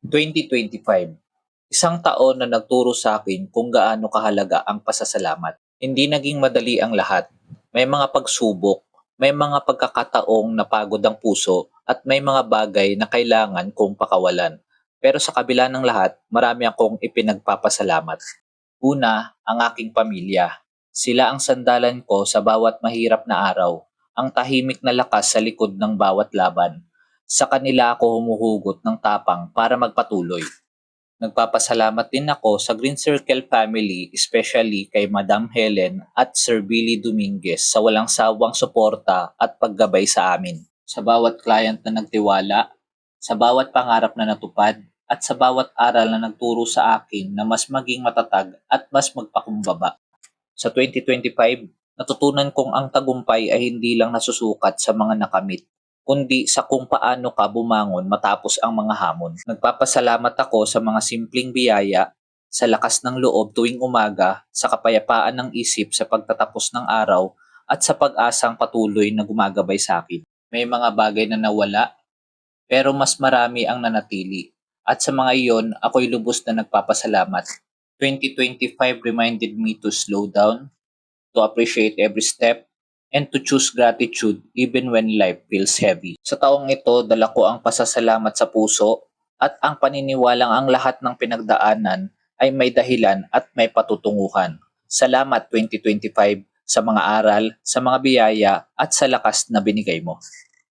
2025. Isang taon na nagturo sa akin kung gaano kahalaga ang pasasalamat. Hindi naging madali ang lahat. May mga pagsubok, may mga pagkakataong napagod ang puso, at may mga bagay na kailangan kong pakawalan. Pero sa kabila ng lahat, marami akong ipinagpapasalamat. Una, ang aking pamilya. Sila ang sandalan ko sa bawat mahirap na araw, ang tahimik na lakas sa likod ng bawat laban. Sa kanila ako humuhugot ng tapang para magpatuloy. Nagpapasalamat din ako sa Green Circle family, especially kay Madam Helen at Sir Billy Dominguez sa walang sawang suporta at paggabay sa amin. Sa bawat client na nagtiwala, sa bawat pangarap na natupad, at sa bawat aral na nagturo sa akin na mas maging matatag at mas magpakumbaba. Sa 2025, natutunan kong ang tagumpay ay hindi lang nasusukat sa mga nakamit, kundi sa kung paano ka bumangon matapos ang mga hamon. Nagpapasalamat ako sa mga simpleng biyaya, sa lakas ng loob tuwing umaga, sa kapayapaan ng isip sa pagtatapos ng araw, at sa pag-asang patuloy na gumagabay sa akin. May mga bagay na nawala, pero mas marami ang nanatili. At sa mga iyon, ako'y lubos na nagpapasalamat. 2025 reminded me to slow down, to appreciate every step, and to choose gratitude even when life feels heavy. Sa taong ito, dala ko ang pasasalamat sa puso at ang paniniwalang ang lahat ng pinagdaanan ay may dahilan at may patutunguhan. Salamat 2025 sa mga aral, sa mga biyaya at sa lakas na binigay mo.